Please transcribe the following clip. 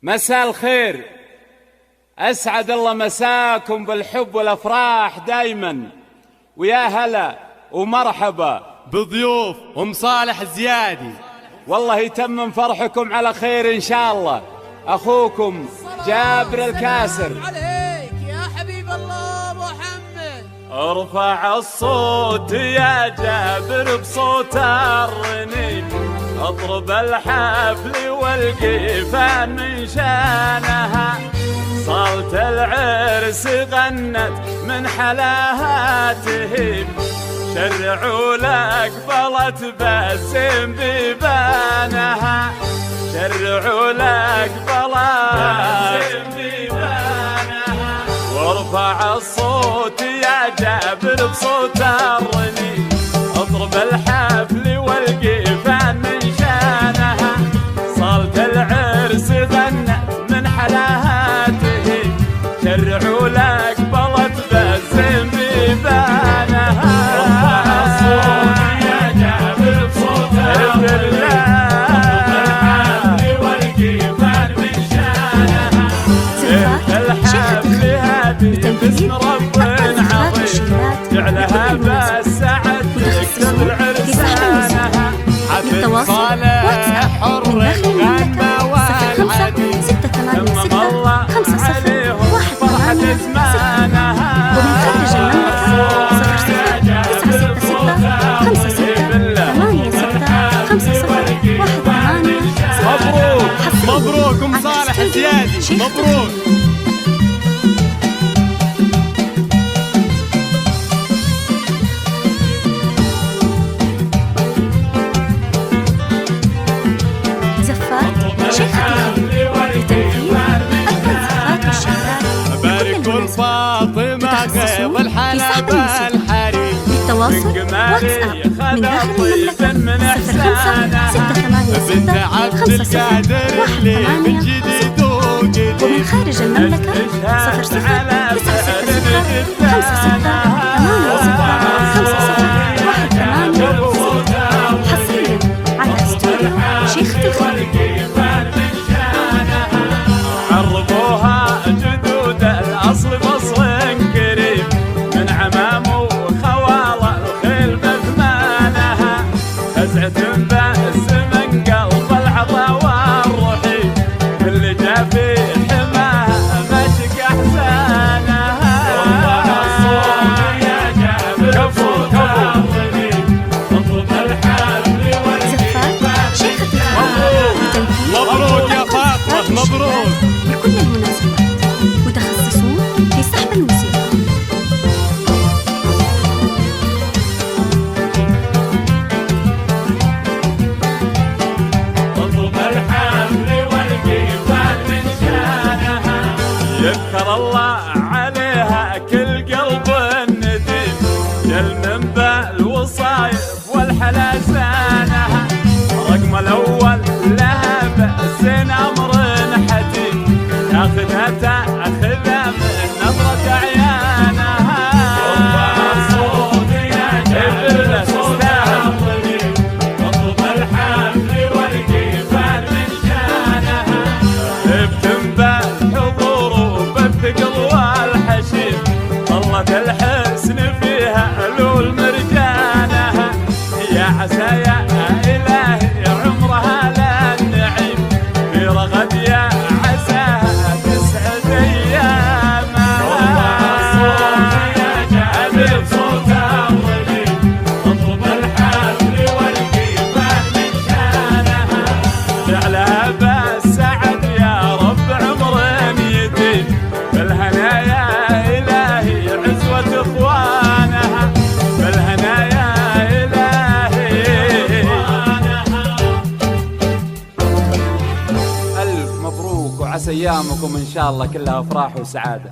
مساء الخير، أسعد الله مساكم بالحب والأفراح دايما، ويا هلا ومرحبا بضيوف أم صالح الزيادي. والله يتمم فرحكم على خير إن شاء الله. أخوكم جابر الكاسر. عليك يا حبيب الله محمد. ارفع الصوت يا جابر بصوت الرنين، اضرب الحفل والقيفان من شانها، صالة العرس غنت من حلاها تهيب، شرعوا لك بلت بسم بيبانها، شرعوا لك بلت بيبانها. وارفع الصوت يا جابر بصوت الرنين، اضرب الحفل والقيفان من شانها، صالة العرس غنت من حلاها تهيب، شرعوا لك بلت بسم بيبانها. ارفع الصوت يا جابر بصوت الرنين، اضرب الحفل والقيفان من شانها، الحفل هذه باسم رب عظيم، جعلها بالسعد تكتب عرسانها. حفل صالح حر الغنى والعديد، تمم الله عليهم فرحة زمانها. ومن خارج المملكة 00966 مبروك أم صالح الزيادي، مبروك. زفات شيخة الخير لتنفيذ أكبر زفات والشهادات بارك الفاطمة غيظ الحلب الحريم. للتواصل واتساب من داخل المملكة 05686 بنت عبد القادر اللي من جديد وجديد، ومن خارج المملكة 00966 حصريا على استوديو شيخة الخير. عرفوها جدود الأصل بصل كريم، من عمام وخوال الخيل بثمانها، فزعة بأس من قلب العطا والرحيم، اللي جا في حماها مشك أحسانها. ارفع الصوت يا جابر بصوت الرنين، اضرب الحفل والقيفان. شيخة الخير لتنفيذ مبروك يا فاطمة، مبروك. لكل المناسبات، متخصصون في سحب الموسيقى. اضرب الحفل والقيفان من شانها، يذكر الله عليها كل قلب نديم، جل من بالوصايف والحلاسانها، رقم الأول لها بأس أمر حتيم، تاخذها تاخذها من نظرة عيانها. ارفع الصوت يا جابر بصوت الرنين، اضرب الحفل والقيفان من شانها، ابتم بالحضور وبالثقل والحشيم، ظلت الحسن فيها علول مرجانها، يا عسى يا إلهي عمرها للنعيم، في رغد يا عساها تسعد أيامها. ارفع الصوت يا جابر بصوت الرنين، اضرب الحفل والقيفان من شانها، جعلها بالسعد يا رب عمر يديم، بالهنا يا إلهي عزوة إخوانها، بالهنا يا إلهي إخوانها. ألف مبروك، وعسى أيامكم إن شاء الله كلها أفراح وسعادة.